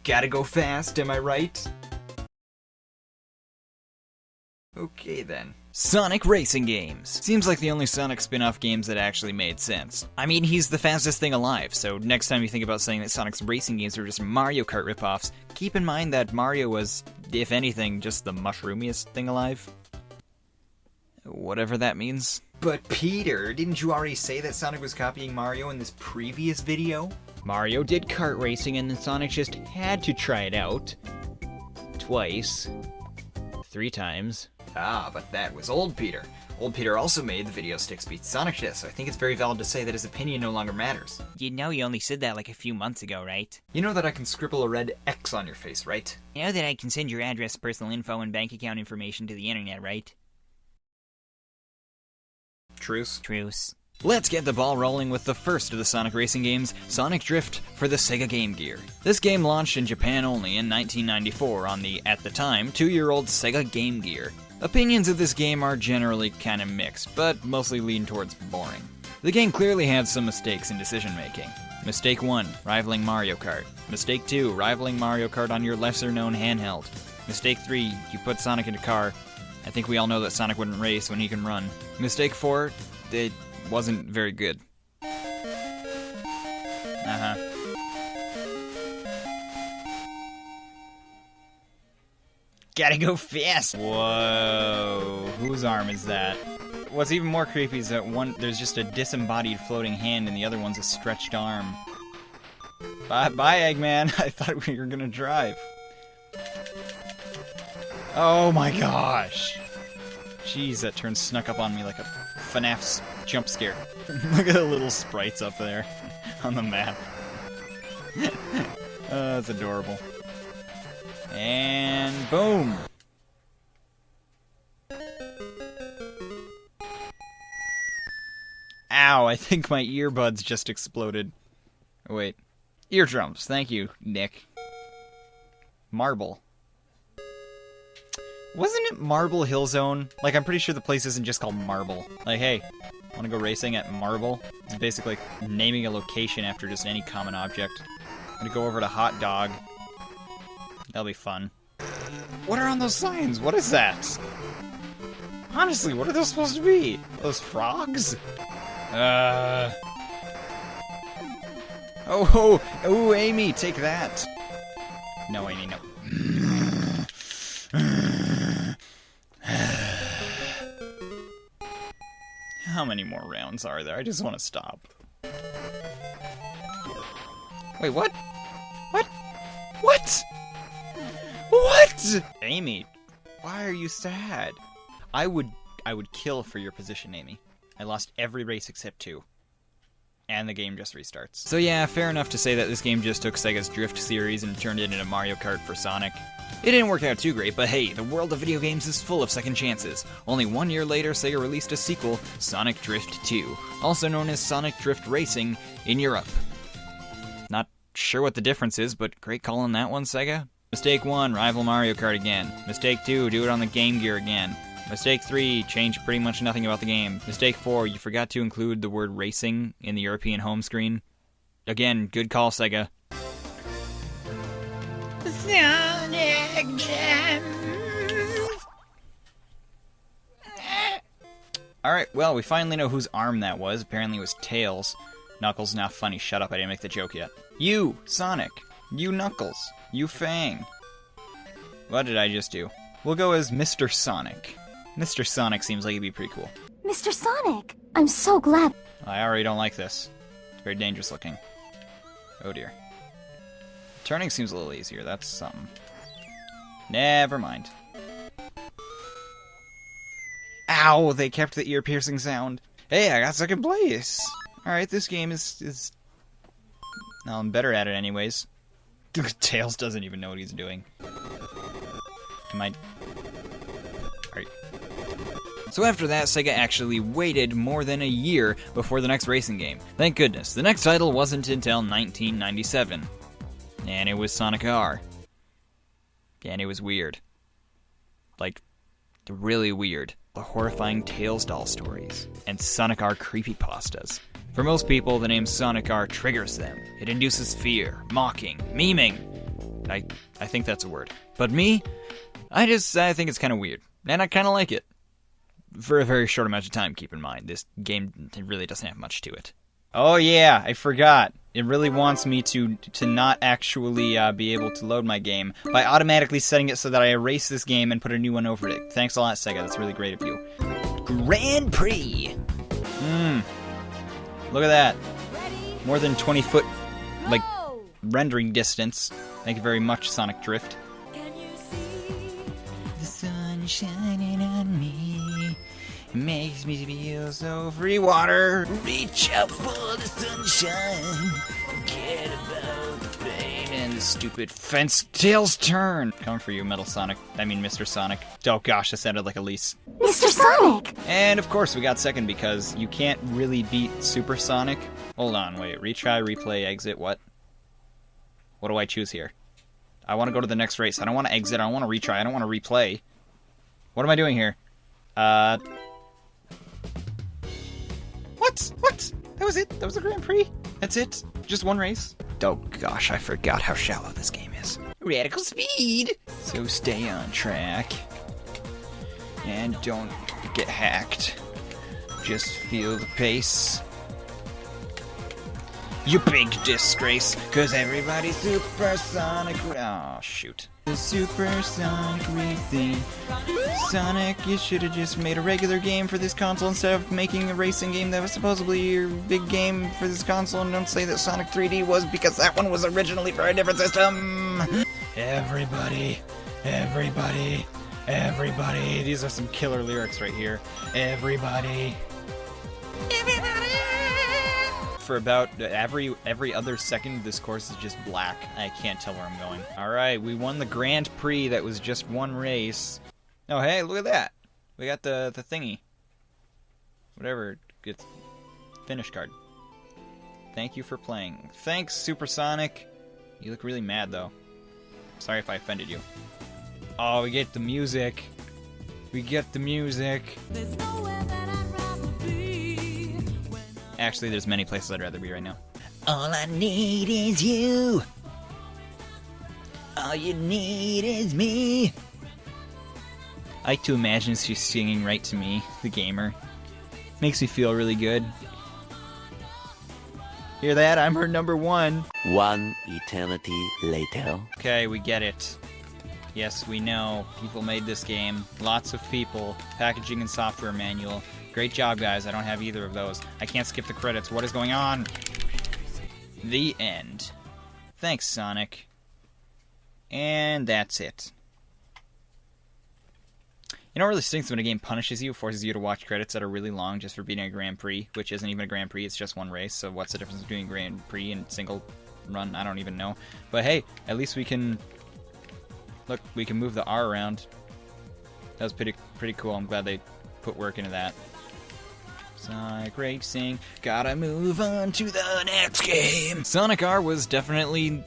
Gotta go fast, am I right? Okay then. Sonic Racing Games. Seems like the only Sonic spin-off games that actually made sense. I mean, he's the fastest thing alive, so next time you think about saying that Sonic's racing games are just Mario Kart ripoffs, keep in mind that Mario was, if anything, just the mushroomiest thing alive. Whatever that means. But Peter, didn't you already say that Sonic was copying Mario in this previous video? Mario did kart racing and then Sonic just had to try it out. Twice. 3 times. Ah, but that was old Peter. Old Peter also made the video Sticks Beats Sonic shit, so I think it's very valid to say that his opinion no longer matters. You know you only said that like a few months ago, right? You know that I can scribble a red X on your face, right? You know that I can send your address, personal info, and bank account information to the internet, right? Truce. Truce. Let's get the ball rolling with the first of the Sonic racing games, Sonic Drift for the Sega Game Gear. This game launched in Japan only in 1994 on the, at the time, 2-year-old Sega Game Gear. Opinions of this game are generally kinda mixed, but mostly lean towards boring. The game clearly had some mistakes in decision making. Mistake 1, rivaling Mario Kart. Mistake 2, rivaling Mario Kart on your lesser known handheld. Mistake 3, you put Sonic in a car. I think we all know that Sonic wouldn't race when he can run. Mistake 4, it wasn't very good. Gotta go fast! Whoa, whose arm is that? What's even more creepy is that there's just a disembodied floating hand and the other one's a stretched arm. Bye, Eggman. I thought we were gonna drive. Oh my gosh. Jeez, that turn snuck up on me like a FNAF jump scare. Look at the little sprites up there on the map. Oh, that's adorable. And boom! Ow, I think my earbuds just exploded. Oh, wait. Eardrums, thank you, Nick. Marble. Wasn't it Marble Hill Zone? Like, I'm pretty sure the place isn't just called Marble. Like, hey, wanna go racing at Marble? It's basically like naming a location after just any common object. I'm gonna go over to Hot Dog. That'll be fun. What are on those signs? What is that? Honestly, what are those supposed to be? Those frogs? Oh, Amy, take that. No, Amy, no. How many more rounds are there? I just want to stop. Wait, what? What? What? What? Amy, why are you sad? I would kill for your position, Amy. I lost every race except 2. And the game just restarts. So yeah, fair enough to say that this game just took Sega's Drift series and turned it into Mario Kart for Sonic. It didn't work out too great, but hey, the world of video games is full of second chances. Only 1 year later, Sega released a sequel, Sonic Drift 2, also known as Sonic Drift Racing, in Europe. Not sure what the difference is, but great call on that one, Sega. Mistake 1, rival Mario Kart again. Mistake 2, do it on the Game Gear again. Mistake 3, change pretty much nothing about the game. Mistake 4, you forgot to include the word racing in the European home screen. Again, good call, Sega. Sonic Jam! Alright, well, we finally know whose arm that was. Apparently it was Tails. Knuckles, now funny, shut up, I didn't make the joke yet. You, Sonic. You, Knuckles. You, Fang. What did I just do? We'll go as Mr. Sonic. Mr. Sonic seems like he'd be pretty cool. Mr. Sonic! I'm so glad. I already don't like this. It's very dangerous looking. Oh dear. Turning seems a little easier, that's something. Never mind. Ow, they kept the ear-piercing sound. Hey, I got second place! Alright, this game is... Well, I'm better at it anyways. Tails doesn't even know what he's doing. Am I... Alright. So after that, Sega actually waited more than a year before the next racing game. Thank goodness. The next title wasn't until 1997. And it was Sonic R. And it was weird. Like, really weird. The horrifying Tails doll stories. And Sonic R creepypastas. For most people, the name Sonic R triggers them. It induces fear, mocking, memeing. I think that's a word. But me, I think it's kind of weird. And I kind of like it. For a very short amount of time, keep in mind. This game really doesn't have much to it. Oh yeah, I forgot. It really wants me to not actually be able to load my game by automatically setting it so that I erase this game and put a new one over it. Thanks a lot, Sega. That's really great of you. Grand Prix! Look at that. More than 20 foot, like, rendering distance. Thank you very much, Sonic Drift. The sun shining on me makes me feel so free. Water, reach out for the sunshine. Forget about the pain and the stupid fence. Tails turn. Coming for you, Mr. Sonic. Oh gosh, that sounded like Elise. Mr. Sonic! And of course we got second because you can't really beat Super Sonic. Hold on, wait. Retry, replay, exit, what? What do I choose here? I want to go to the next race. I don't want to exit. I don't want to retry. I don't want to replay. What am I doing here? What? That was it? That was the Grand Prix? That's it? Just one race? Oh gosh, I forgot how shallow this game is. Radical speed! So stay on track. And don't get hacked. Just feel the pace. You big disgrace, cause everybody's supersonic. Oh, shoot. The supersonic racing. Sonic, you should have just made a regular game for this console instead of making a racing game that was supposedly your big game for this console. And don't say that Sonic 3D was, because that one was originally for a different system. Everybody. These are some killer lyrics right here. Everybody. For about every other second, this course is just black. I can't tell where I'm going. Alright, we won the Grand Prix that was just one race. Oh, hey, look at that. We got the thingy. Whatever. It's finish card. Thank you for playing. Thanks, Supersonic. You look really mad, though. Sorry if I offended you. Oh, we get the music. There's nowhere that I'd rather be. Actually, there's many places I'd rather be right now. All I need is you. All you need is me. I like to imagine she's singing right to me, the gamer. Makes me feel really good. Hear that? I'm her number one. One eternity later. Okay, we get it. Yes, we know. People made this game. Lots of people. Packaging and software manual. Great job, guys. I don't have either of those. I can't skip the credits. What is going on? The end. Thanks, Sonic. And that's it. You know what really stinks when a game punishes you, forces you to watch credits that are really long just for beating a Grand Prix, which isn't even a Grand Prix, it's just one race, so what's the difference between Grand Prix and single run? I don't even know. But hey, at least we can... Look, we can move the R around. That was pretty cool. I'm glad they put work into that. Sonic Racing, gotta move on to the next game. Sonic R was definitely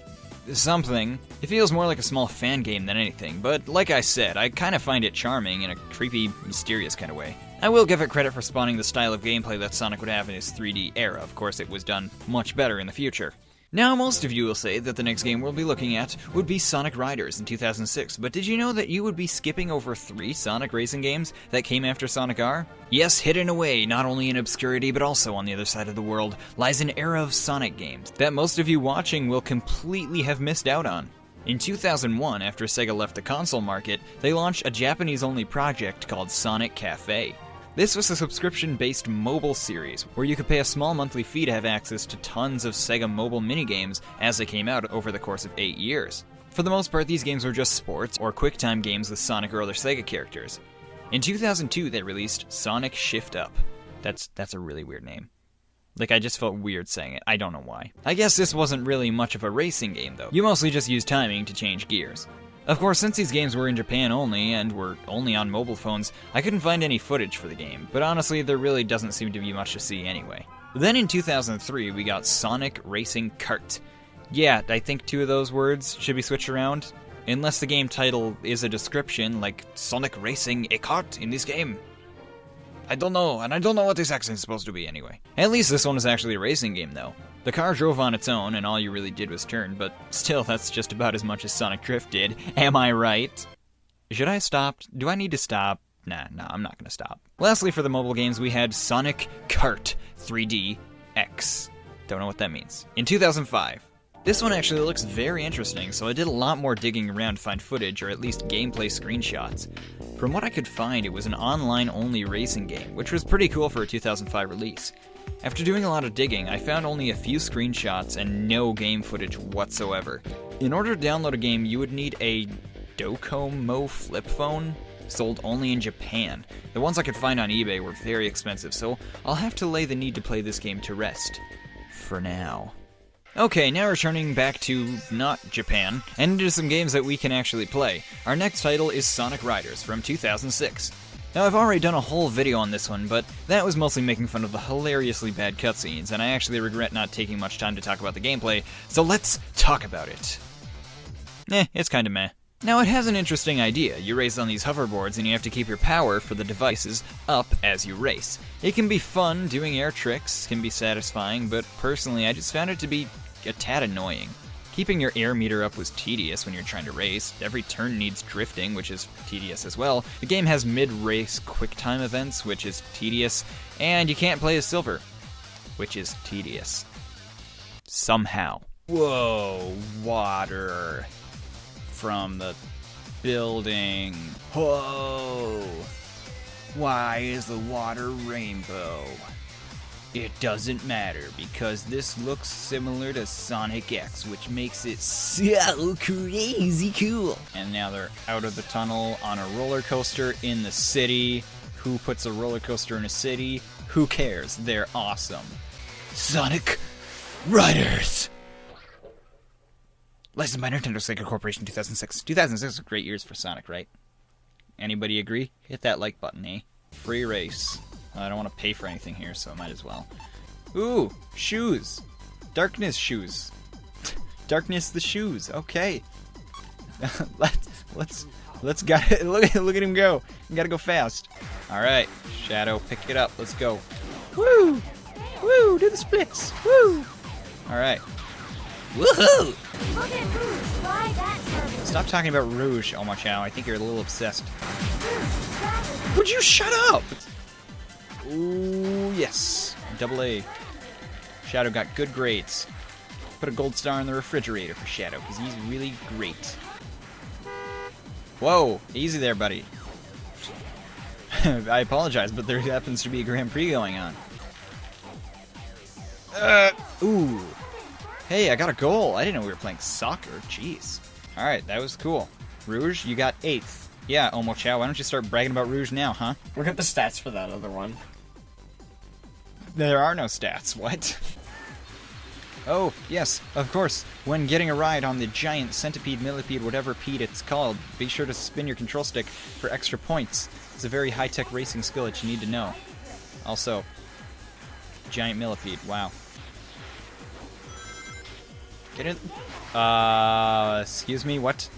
something. It feels more like a small fan game than anything, but like I said, I kind of find it charming in a creepy, mysterious kind of way. I will give it credit for spawning the style of gameplay that Sonic would have in his 3D era. Of course, it was done much better in the future. Now, most of you will say that the next game we'll be looking at would be Sonic Riders in 2006, but did you know that you would be skipping over 3 Sonic racing games that came after Sonic R? Yes, hidden away, not only in obscurity, but also on the other side of the world, lies an era of Sonic games that most of you watching will completely have missed out on. In 2001, after Sega left the console market, they launched a Japanese-only project called Sonic Cafe. This was a subscription-based mobile series, where you could pay a small monthly fee to have access to tons of Sega mobile minigames as they came out over the course of 8 years. For the most part, these games were just sports or quick-time games with Sonic or other Sega characters. In 2002, they released Sonic Shift Up. That's a really weird name. Like, I just felt weird saying it. I don't know why. I guess this wasn't really much of a racing game, though. You mostly just used timing to change gears. Of course, since these games were in Japan only, and were only on mobile phones, I couldn't find any footage for the game, but honestly, there really doesn't seem to be much to see anyway. Then in 2003, we got Sonic Racing Kart. Yeah, I think 2 of those words should be switched around, unless the game title is a description, like Sonic Racing a Kart in this game. I don't know, and I don't know what this accent is supposed to be anyway. At least this one is actually a racing game, though. The car drove on its own, and all you really did was turn, but still, that's just about as much as Sonic Drift did. Am I right? Should I stop? Do I need to stop? Nah, I'm not gonna stop. Lastly, for the mobile games, we had Sonic Kart 3D X. Don't know what that means. In 2005. This one actually looks very interesting, so I did a lot more digging around to find footage, or at least gameplay screenshots. From what I could find, it was an online-only racing game, which was pretty cool for a 2005 release. After doing a lot of digging, I found only a few screenshots and no game footage whatsoever. In order to download a game, you would need a Docomo flip phone, sold only in Japan. The ones I could find on eBay were very expensive, so I'll have to lay the need to play this game to rest. For now. Okay, now returning back to not Japan, and into some games that we can actually play. Our next title is Sonic Riders from 2006. Now, I've already done a whole video on this one, but that was mostly making fun of the hilariously bad cutscenes, and I actually regret not taking much time to talk about the gameplay, so let's talk about it. It's kinda meh. Now, it has an interesting idea. You race on these hoverboards, and you have to keep your power for the devices up as you race. It can be fun, doing air tricks can be satisfying, but personally, I just found it to be a tad annoying. Keeping your air meter up was tedious when you're trying to race. Every turn needs drifting, which is tedious as well. The game has mid-race quick-time events, which is tedious, and you can't play as Silver, which is tedious. Somehow. Whoa, water from the building. Whoa! Why is the water rainbow? It doesn't matter, because this looks similar to Sonic X, which makes it so crazy cool. And now they're out of the tunnel on a roller coaster in the city. Who puts a roller coaster in a city? Who cares? They're awesome. Sonic Riders! Licensed by Nintendo Sega Corporation 2006. 2006 were great years for Sonic, right? Anybody agree? Hit that like button, eh? Free race. I don't want to pay for anything here, so I might as well. Ooh, shoes. Darkness shoes. Darkness the shoes. Okay. let's got it. Look at him go. You gotta go fast. All right, Shadow, pick it up. Let's go. Woo! Woo! Do the splits. Woo! All right. Woohoo! Look at Rouge, ride that turtle. Stop talking about Rouge, Omochao. I think you're a little obsessed. Rouge, ride it. Would you shut up? Ooh, yes. Double A. Shadow got good grades. Put a gold star in the refrigerator for Shadow, because he's really great. Whoa, easy there, buddy. I apologize, but there happens to be a Grand Prix going on. Ooh. Hey, I got a goal. I didn't know we were playing soccer. Jeez. Alright, that was cool. Rouge, you got 8th. Yeah, Omochao, why don't you start bragging about Rouge now, huh? Look at the stats for that other one. There are no stats, what? Oh, yes, of course. When getting a ride on the giant centipede, millipede, whatever pede it's called, be sure to spin your control stick for extra points. It's a very high-tech racing skill that you need to know. Also, giant millipede, wow. Get in. Excuse me, what?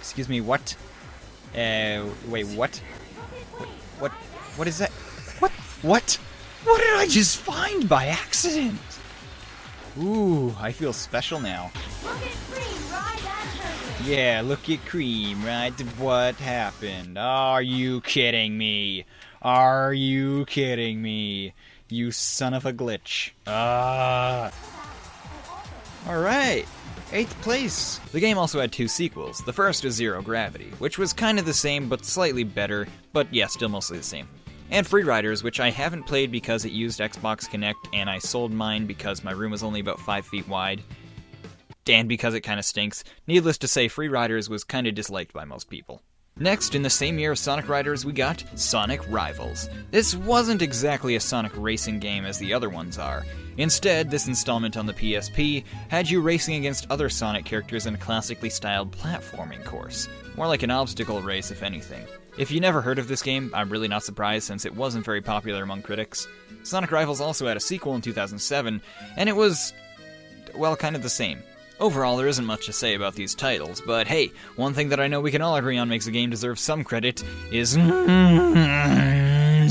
Excuse me, what? Wait, what? What is that? What? What? What did I just find by accident? Ooh, I feel special now. Look at Cream, ride that turtle. Yeah, look at Cream, right? What happened? Are you kidding me? Are you kidding me? You son of a glitch. Alright, 8th place. The game also had 2 sequels. The first is Zero Gravity, which was kind of the same but slightly better, but yeah, still mostly the same. And Free Riders, which I haven't played because it used Xbox Connect, and I sold mine because my room was only about 5 feet wide. And because it kind of stinks. Needless to say, Free Riders was kind of disliked by most people. Next, in the same year of Sonic Riders, we got Sonic Rivals. This wasn't exactly a Sonic racing game as the other ones are. Instead, this installment on the PSP had you racing against other Sonic characters in a classically styled platforming course. More like an obstacle race, if anything. If you never heard of this game, I'm really not surprised since it wasn't very popular among critics. Sonic Rivals also had a sequel in 2007, and it was, well, kind of the same. Overall, there isn't much to say about these titles, but hey, one thing that I know we can all agree on makes a game deserve some credit is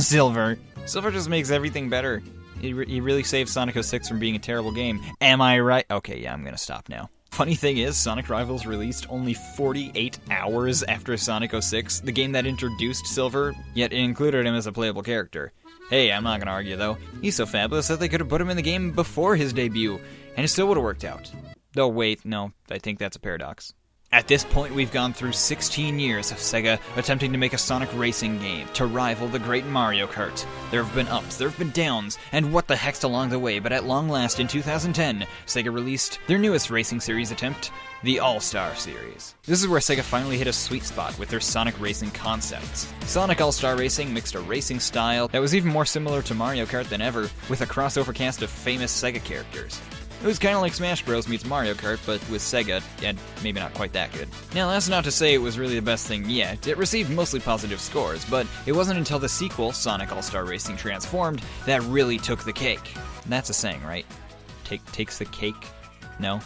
Silver. Silver just makes everything better. He really saved Sonic 06 from being a terrible game. Am I right? Okay, yeah, I'm gonna stop now. Funny thing is, Sonic Rivals released only 48 hours after Sonic 06, the game that introduced Silver, yet it included him as a playable character. Hey, I'm not gonna argue though. He's so fabulous that they could have put him in the game before his debut, and it still would have worked out. Though wait, no, I think that's a paradox. At this point, we've gone through 16 years of Sega attempting to make a Sonic racing game to rival the great Mario Kart. There have been ups, there have been downs, and what the heck's along the way, but at long last, in 2010, Sega released their newest racing series attempt, the All-Star series. This is where Sega finally hit a sweet spot with their Sonic racing concepts. Sonic All-Star Racing mixed a racing style that was even more similar to Mario Kart than ever, with a crossover cast of famous Sega characters. It was kind of like Smash Bros. Meets Mario Kart, but with Sega, and maybe not quite that good. Now, that's not to say it was really the best thing yet. It received mostly positive scores, but it wasn't until the sequel, Sonic All-Star Racing Transformed, that really took the cake. That's a saying, right? Takes the cake? No?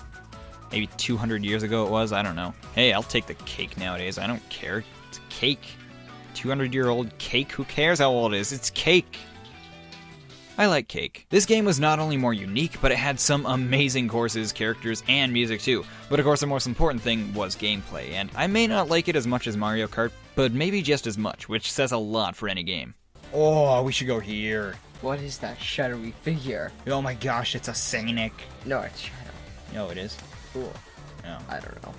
Maybe 200 years ago it was? I don't know. Hey, I'll take the cake nowadays. I don't care. It's cake. 200-year-old cake? Who cares how old it is? It's cake. I like cake. This game was not only more unique, but it had some amazing courses, characters, and music too. But of course the most important thing was gameplay, and I may not like it as much as Mario Kart, but maybe just as much, which says a lot for any game. Oh, we should go here. What is that shadowy figure? Oh my gosh, it's a Sonic. No, it's Shadow. No, it is. Cool. No. I don't know.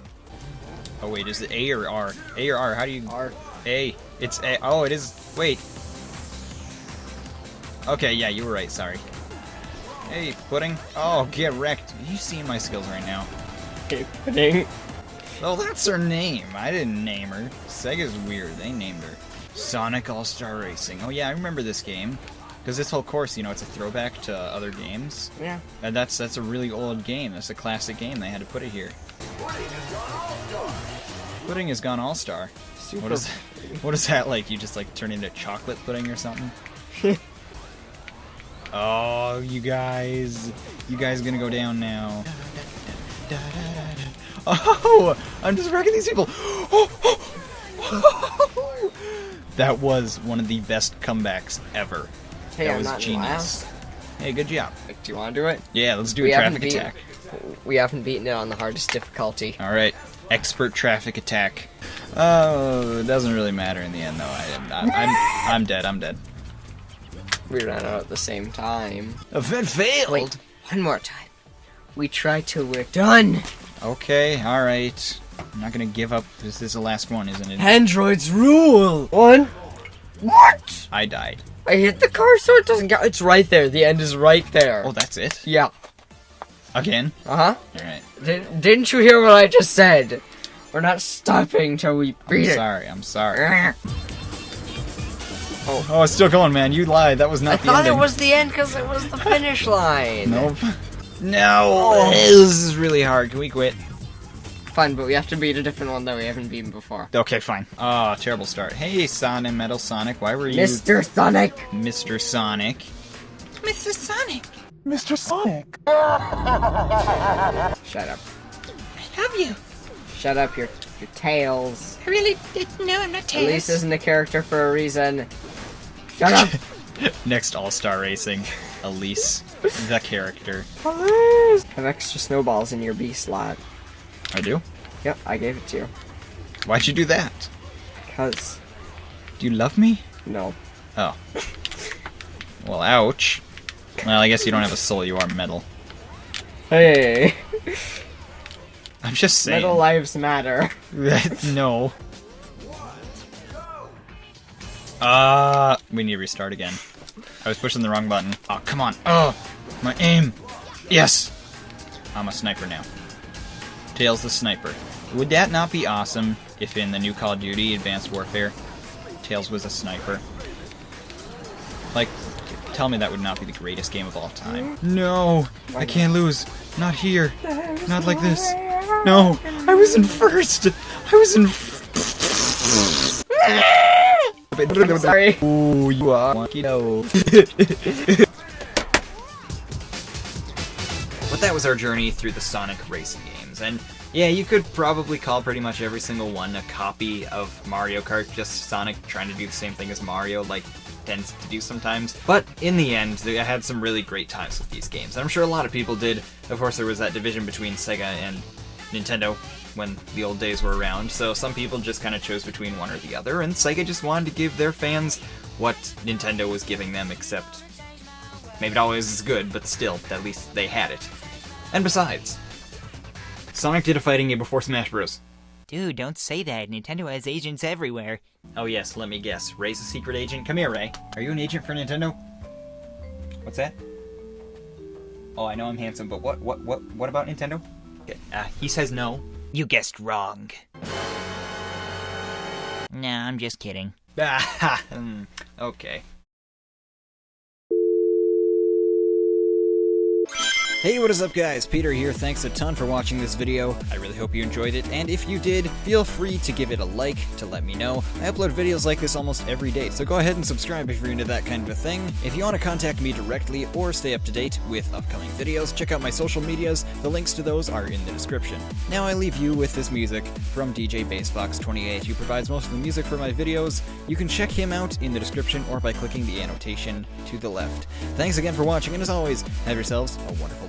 Oh wait, is it A or R? A or R? How do you... R. A. It's A. Oh, it is... Wait. Okay, yeah, you were right, sorry. Hey, Pudding. Oh, get wrecked. You seeing my skills right now. Okay, Pudding. Oh, that's her name. I didn't name her. Sega's weird. They named her. Sonic All-Star Racing. Oh yeah, I remember this game. Because this whole course, you know, it's a throwback to other games. Yeah. And that's a really old game. That's a classic game. They had to put it here. Pudding has gone All-Star. Super. What is that like? You just like turn into chocolate pudding or something? Oh, you guys gonna go down now. Oh, I'm just wrecking these people. That was one of the best comebacks ever. Hey, that I'm was not genius. last. Hey, good job. Do you want to do it? Yeah, let's do We a haven't traffic beat- attack. We haven't beaten it on the hardest difficulty. All right, expert traffic attack. Oh, it doesn't really matter in the end, though. I'm dead. I'm dead. We ran out at the same time. Event failed. Wait, one more time. We tried till we're done. Okay, all right. I'm not gonna give up. This is the last one, isn't it? Androids rule. One. What? I died. I hit the car so it doesn't go. It's right there. The end is right there. Oh, that's it? Yeah. Again? Uh-huh. Alright. Didn't you hear what I just said? We're not stopping till we beat I'm sorry. it. Oh, it's still going, man. You lied. That was not I the thought ending. it was the end because it was the finish line. Nope. No! This is really hard. Can we quit? Fine, but we have to beat a different one that we haven't beaten before. Okay, fine. Oh, terrible start. Hey, Sonic, Metal Sonic. Why were you... Mr. Sonic! Mr. Sonic. Mr. Sonic, Shut up. I love you. Shut up, your Tails. I really didn't know I'm not Elise Tails. isn't a character for a reason. Shut up! Next All-Star Racing. Elise. The character. Have extra snowballs in your B slot. I do? Yep, I gave it to you. Why'd you do that? Because, Do you love me? no. Oh. Well, ouch. Well, I guess you don't have a soul. You are metal. Hey! I'm just saying. Metal lives matter. No. We need to restart again. I was pushing the wrong button. Oh, come on. Oh, my aim. Yes. I'm a sniper now. Tails the sniper. Would that not be awesome if in the new Call of Duty Advanced Warfare, Tails was a sniper? Like, tell me that would not be the greatest game of all time. No, I can't lose. Not here. Not like this. No, I was in first. I was in. Sorry. Ooh, you are. No. But that was our journey through the Sonic racing games, and Yeah, you could probably call pretty much every single one a copy of Mario Kart, just Sonic trying to do the same thing as Mario, like tends to do sometimes. But in the end, I had some really great times with these games, and I'm sure a lot of people did. Of course, there was that division between Sega and Nintendo when the old days were around, so some people just kind of chose between one or the other, and Sega just wanted to give their fans what Nintendo was giving them, except maybe not always as good, but still, at least they had it. And besides, Sonic did a fighting game before Smash Bros. Dude, don't say that. Nintendo has agents everywhere. Oh yes, let me guess. Ray's a secret agent? Come here, Ray. Are you an agent for Nintendo? What's that? Oh, I know I'm handsome, but what about Nintendo? Okay, he says no. You guessed wrong. Nah, I'm just kidding. Okay. Hey, what is up guys? Peter here. Thanks a ton for watching this video. I really hope you enjoyed it, and if you did, feel free to give it a like to let me know. I upload videos like this almost every day, so go ahead and subscribe if you're into that kind of a thing. If you want to contact me directly or stay up to date with upcoming videos, check out my social medias. The links to those are in the description. Now I leave you with this music from DJ BassFox28, who provides most of the music for my videos. You can check him out in the description or by clicking the annotation to the left. Thanks again for watching, and as always, have yourselves a wonderful day.